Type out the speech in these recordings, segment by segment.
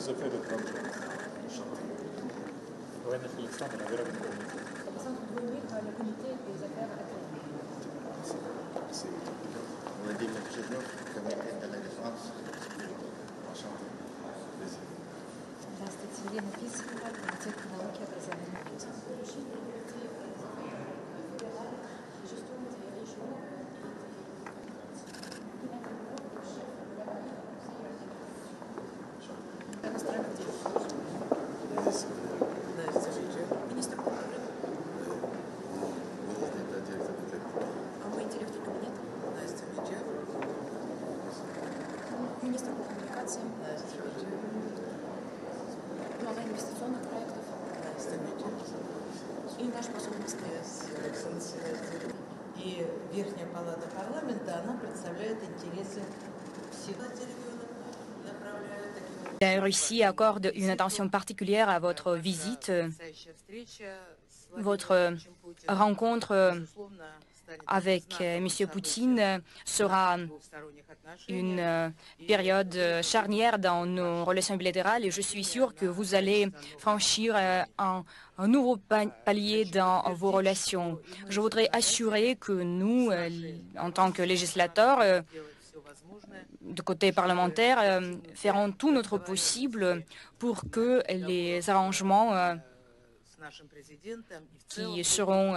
des affaires étrangères. Военных Александр, наверное, комитет. Александр Двойник, le comité des affaires étrangères. Владимир Чернов, комитет de la défense. Enchanté. Здравствуйте, Елена Писарева, комитет по науке и образованию. Министр культуры. А вы директор кабинета? Настя Меджа. Министр по коммуникациям. Настя Меджа. Глава инвестиционных проектов. Настя Меджа. И наш посол в Москве. Александр Селестин. И Верхняя палата парламента, она представляет интересы всех регионов, направляет таким. La Russie accorde une attention particulière à votre visite. Votre rencontre avec M. Poutine sera une période charnière dans nos relations bilatérales et je suis sûre que vous allez franchir un nouveau palier dans vos relations. Je voudrais assurer que nous, en tant que législateurs, de côté parlementaire, ferons tout notre possible pour que les arrangements qui seront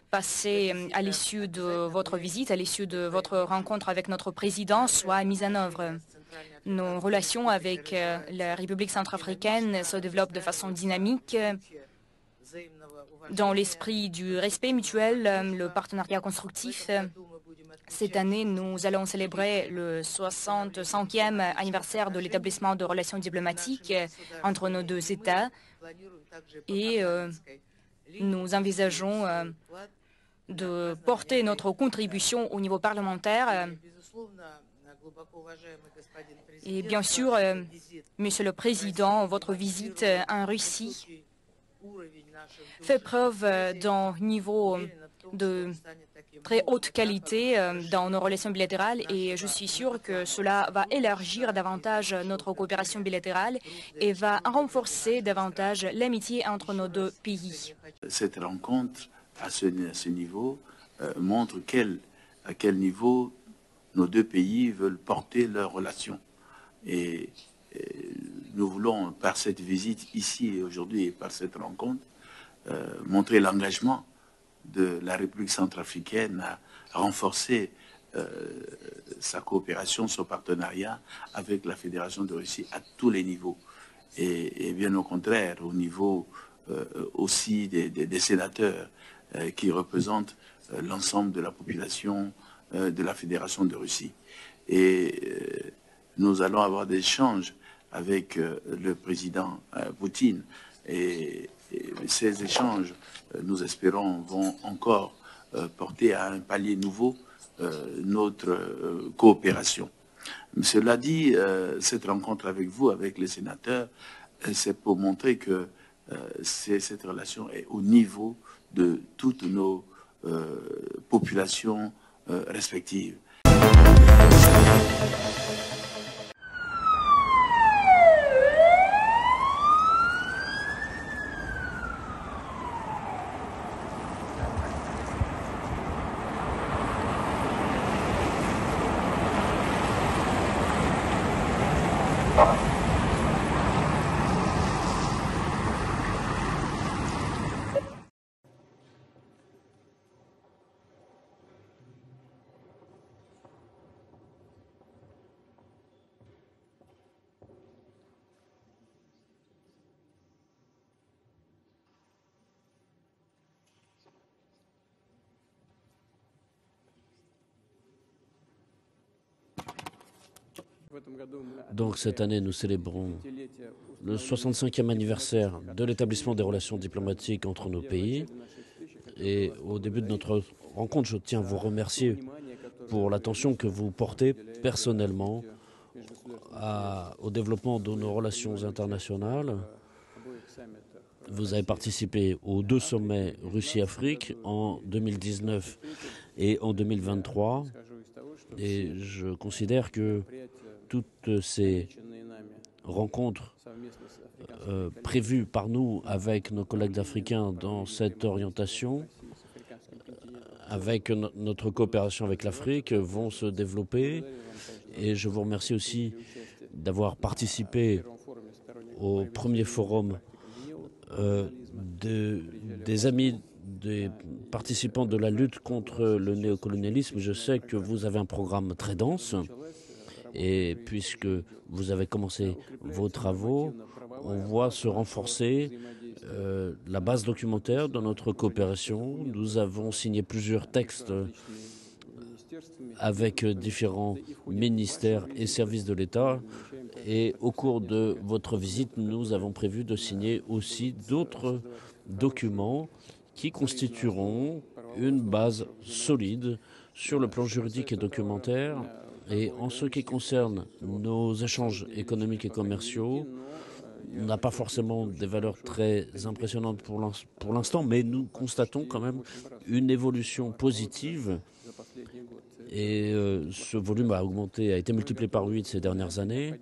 passés à l'issue de votre visite, à l'issue de votre rencontre avec notre président, soient mis en œuvre. Nos relations avec la République centrafricaine se développent de façon dynamique, dans l'esprit du respect mutuel, le partenariat constructif. Cette année, nous allons célébrer le 65e anniversaire de l'établissement de relations diplomatiques entre nos deux États et nous envisageons de porter notre contribution au niveau parlementaire. Et bien sûr, Monsieur le Président, votre visite en Russie fait preuve d'un niveau de très haute qualité dans nos relations bilatérales et je suis sûre que cela va élargir davantage notre coopération bilatérale et va renforcer davantage l'amitié entre nos deux pays. Cette rencontre à ce niveau montre à quel niveau nos deux pays veulent porter leurs relations. Et nous voulons, par cette visite ici et aujourd'hui et par cette rencontre, montrer l'engagement de la République centrafricaine à renforcer sa coopération, son partenariat avec la Fédération de Russie à tous les niveaux. Et bien au contraire, au niveau aussi des sénateurs qui représentent l'ensemble de la population de la Fédération de Russie. Et nous allons avoir des échanges avec le président Poutine et ces échanges, nous espérons, vont encore porter à un palier nouveau notre coopération. Cela dit, cette rencontre avec vous, avec les sénateurs, c'est pour montrer que cette relation est au niveau de toutes nos populations respectives. Donc cette année, nous célébrons le 65e anniversaire de l'établissement des relations diplomatiques entre nos pays. Et au début de notre rencontre, je tiens à vous remercier pour l'attention que vous portez personnellement au développement de nos relations internationales. Vous avez participé aux 2 sommets Russie-Afrique en 2019 et en 2023. Et je considère que toutes ces rencontres prévues par nous avec nos collègues africains dans cette orientation, avec notre coopération avec l'Afrique, vont se développer. Et je vous remercie aussi d'avoir participé au premier forum des amis des participants de la lutte contre le néocolonialisme. Je sais que vous avez un programme très dense et puisque vous avez commencé vos travaux, on voit se renforcer la base documentaire de notre coopération. Nous avons signé plusieurs textes avec différents ministères et services de l'État. Et au cours de votre visite, nous avons prévu de signer aussi d'autres documents qui constitueront une base solide sur le plan juridique et documentaire. Et en ce qui concerne nos échanges économiques et commerciaux, on n'a pas forcément des valeurs très impressionnantes pour l'instant, mais nous constatons quand même une évolution positive. Et ce volume a augmenté, a été multiplié par 8 ces dernières années.